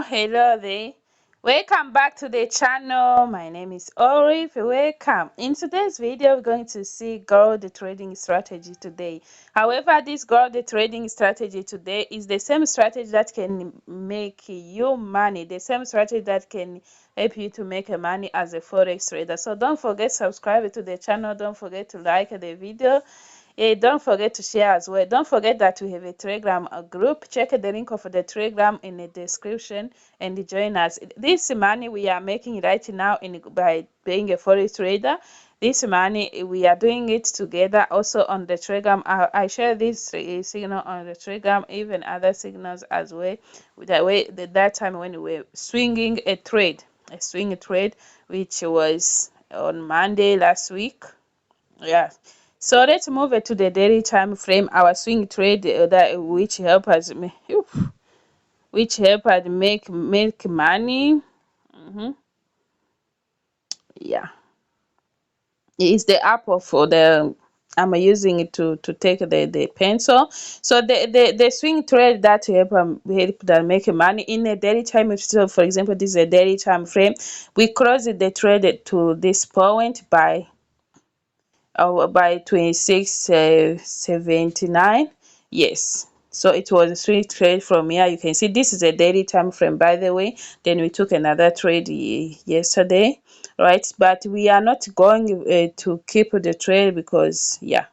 Hello there. Welcome back to the channel. My name is Olive. Welcome. In today's video, we're going to see gold trading strategy today. However, this gold trading strategy today is the same strategy that can make you money, the same strategy that can help you to make money as a forex trader. So don't forget to subscribe to the channel. Don't forget to like the video. Don't forget to share as well. Don't forget that we have a Telegram group. Check the link of the Telegram in the description and join us. This money we are making right now by being a forex trader. This money we are doing it together also on the Telegram. I share this signal on the Telegram, even other signals as well. That way, that time when we were swinging a swing trade, which was on Monday last week. Yeah. So let's move it to the daily time frame. Our swing trade that which help us make money. Yeah, it's the app of the I'm using it to take the pencil. So the swing trade that help that make money in a daily time. So for example, this is a daily time frame. We cross the trade to this point by 26.79. Yes, so it was a swing trade. From here you can see this is a daily time frame, by the way. Then we took another trade yesterday, right? But we are not going to keep the trade because yeah,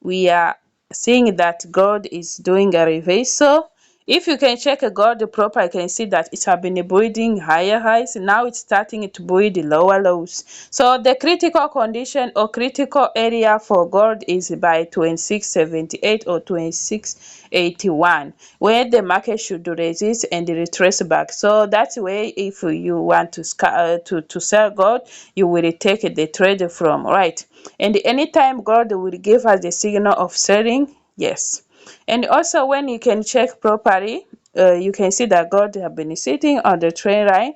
we are seeing that gold is doing a reversal. If you can check a gold proper, you can see that it has been building higher highs. Now it's starting to build lower lows. So the critical condition or critical area for gold is by 26.78 or 26.81, where the market should resist and retrace back. So that's where if you want to sell gold, you will take the trade from, right? And anytime gold will give us the signal of selling, yes. And also when you can check properly, you can see that gold have been sitting on the trend line.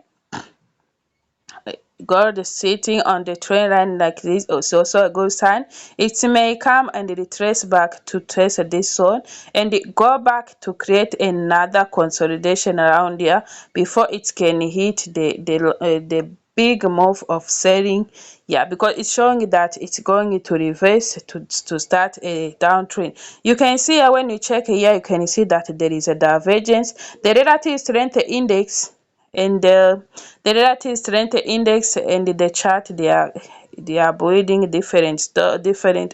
Gold is sitting on the trend line like this is also a good sign. It may come and retrace back to trace this zone and go back to create another consolidation around here before it can hit the big move of selling. Yeah, because it's showing that it's going to reverse to start a downtrend. You can see here when you check here, you can see that there is a divergence. The relative strength index and the relative strength index and the chart, they are building different,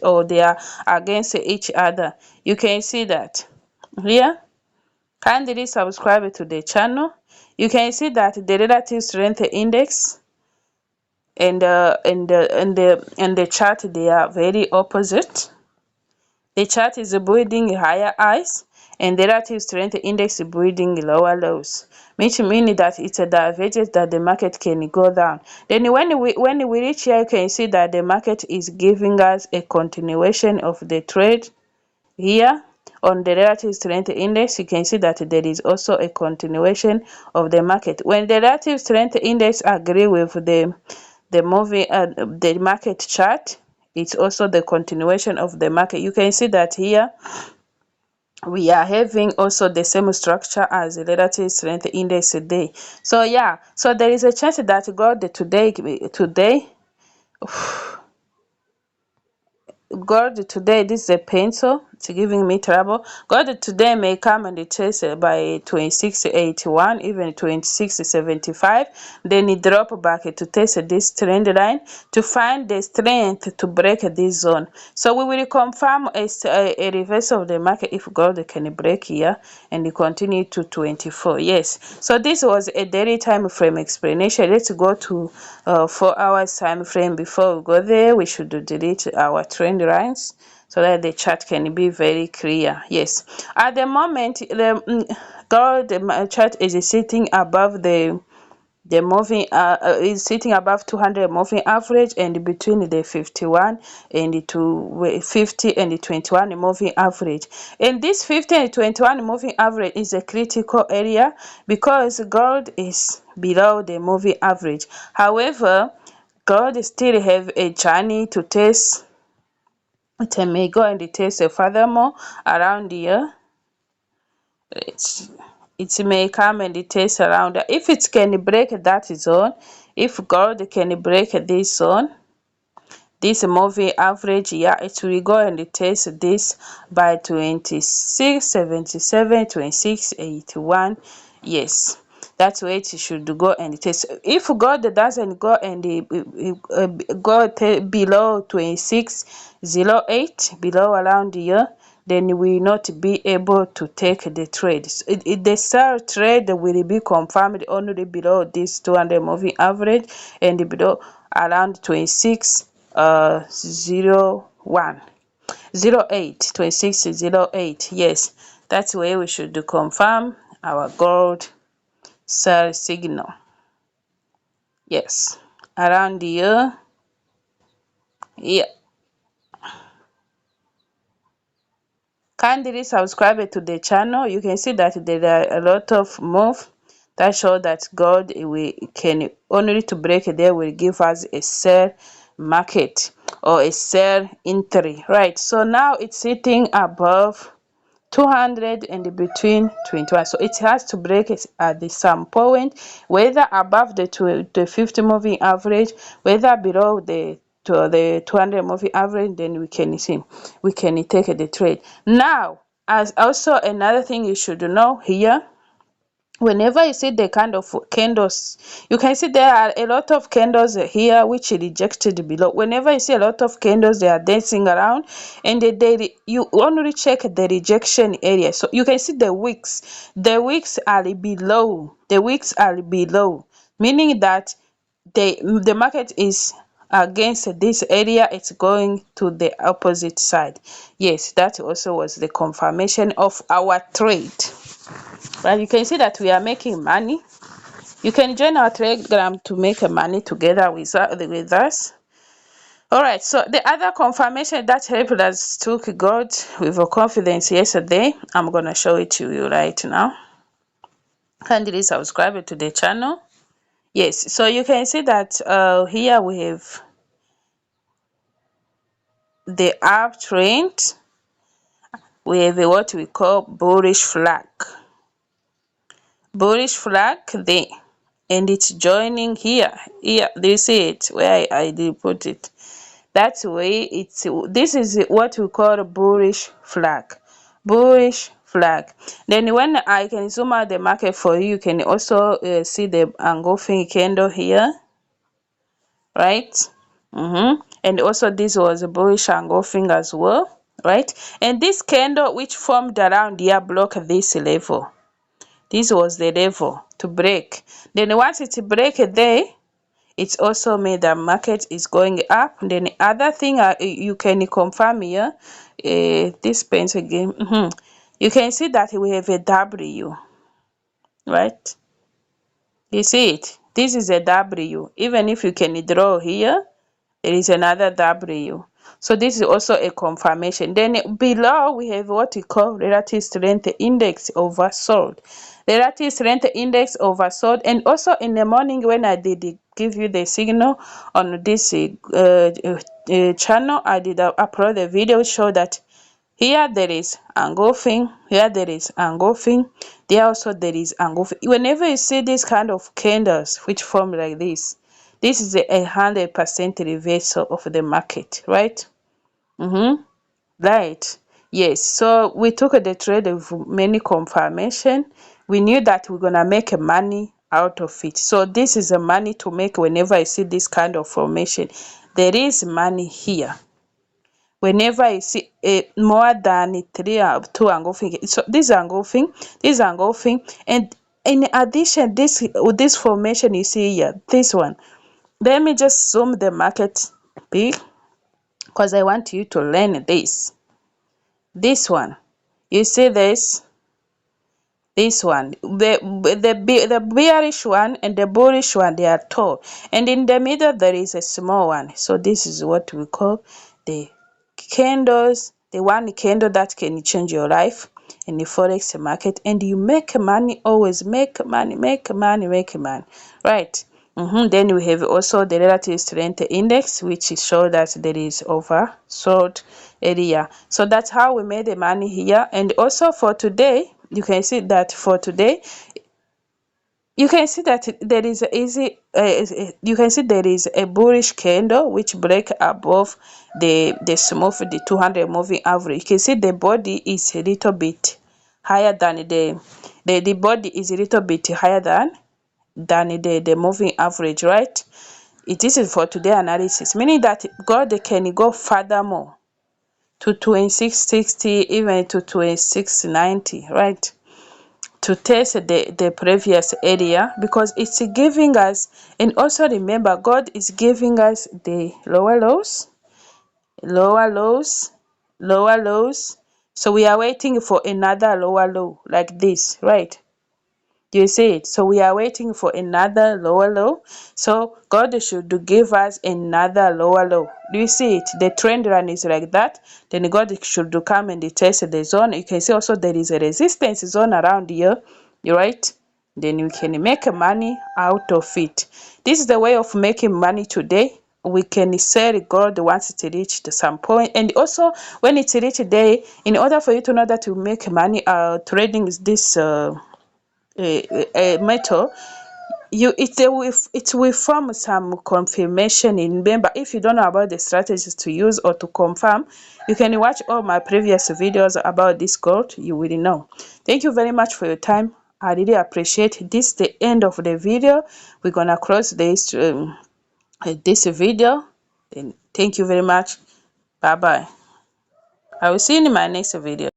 or they are against each other. You can see that here. Kindly subscribe to the channel. You can see that the relative strength index and the chart, they are very opposite. The chart is building higher highs and the relative strength index is building lower lows, which means that it's a divergence that the market can go down. Then when we reach here, you can see that the market is giving us a continuation of the trade here. On the relative strength index, you can see that there is also a continuation of the market. When the relative strength index agree with the market chart, it's also the continuation of the market. You can see that here we are having also the same structure as the relative strength index today. So yeah, so there is a chance that gold today, this is a pencil, it's giving me trouble. Gold today may come and test by 26.81, even 26.75, then it drop back to test this trend line to find the strength to break this zone. So we will confirm a reversal of the market if gold can break here and continue to 24. Yes, so this was a daily time frame explanation. Let's go to 4 hours time frame. Before we go there, we should delete our trend lines so that the chart can be very clear. Yes, at the moment the gold chart is sitting above the moving is sitting above 200 moving average and between the 51 and the 50 and the 21 moving average. And this 50 and 21 moving average is a critical area because gold is below the moving average. However, gold still have a journey to test. It may go and test furthermore around here. it may come and test around. If it can break that zone, if gold can break this zone, this moving average, yeah, it will go and test this by 26.77, 26.81. Yes, that's where it should go and test. If gold doesn't go and go below 26.08, below around here, then we will not be able to take the trade. So the sell trade will be confirmed only below this 200 moving average and below around 26.01. 08, 26.08. Yes, that's where we should confirm our gold sell signal. Yes, around here. Yeah. Kindly subscribe to the channel. You can see that there are a lot of move that show that gold can only to break there will give us a sell market or a sell entry, right? So now it's sitting above 200 and between 21, so it has to break it at the some point, whether above the 50 moving average, whether below the 200 moving average, then we can see, we can take the trade. Now, as also another thing you should know here, whenever you see the kind of candles, you can see there are a lot of candles here which rejected below. Whenever you see a lot of candles, they are dancing around, and you only check the rejection area. So you can see the wicks are below, meaning that the market is against this area, it's going to the opposite side. Yes, that also was the confirmation of our trade. Well, you can see that we are making money. You can join our Telegram to make money together with us. All right, so the other confirmation that helped us took gold with confidence yesterday, I'm going to show it to you right now. Kindly subscribe to the channel. Yes, so you can see that here we have the uptrend. We have what we call bullish flag. Bullish flag there, and it's joining here. Do you see it where I did put it? That's way this is what we call a bullish flag. Then when I can zoom out the market for you, you can also see the engulfing candle here, right? And also this was a bullish engulfing as well, right? And this candle which formed around here blocked this level. This was the level to break. Then once it break there, it also made the market is going up. Then the other thing you can confirm here, this pens again. You can see that we have a W, right? You see it? This is a W. Even if you can draw here, there is another W. So this is also a confirmation. Then below we have what we call relative strength index oversold. Relative strength index oversold. And also in the morning when I did give you the signal on this channel, I did upload the video show that here there is engulfing, here there is engulfing, there also there is engulfing. Whenever you see this kind of candles which form like this is 100% reversal of the market, right? Right. Yes. So we took the trade of many confirmation. We knew that we're gonna make money out of it. So this is a money to make whenever I see this kind of formation. There is money here. Whenever you see more than 3 or 2 engulfing, so this engulfing, and in addition, this formation you see here, this one. Let me just zoom the market big because I want you to learn this. This one, you see this one, the bearish one and the bullish one, they are tall, and in the middle there is a small one. So this is what we call the candles, the one candle that can change your life in the forex market, and you make money, always make money, right? Then we have also the relative strength index, which shows that there is oversold area. So that's how we made the money here. And also for today, you can see that for today, you can see that there is a easy you can see there is a bullish candle which break above the smooth, the 200 moving average. You can see the body is a little bit higher than the body is a little bit higher than the moving average, right? This is for today analysis, meaning that God can go furthermore to 2660, even to 2690, right? To test the previous area, because it's giving us, and also remember God is giving us the lower lows, lower lows, lower lows. So we are waiting for another lower low like this, right? Do you see it? So we are waiting for another lower low. So God should give us another lower low. Do you see it? The trend line is like that. Then God should come and test the zone. You can see also there is a resistance zone around here, right? Then you can make money out of it. This is the way of making money today. We can sell God once it reached some point, and also when it's reached there, in order for you to know that you make money trading this metal, it will form some confirmation. In remember, if you don't know about the strategies to use or to confirm, you can watch all my previous videos about this gold. You will know. Thank you very much for your time. I really appreciate this. The end of the video. We're gonna close this video. Then thank you very much. Bye bye. I will see you in my next video.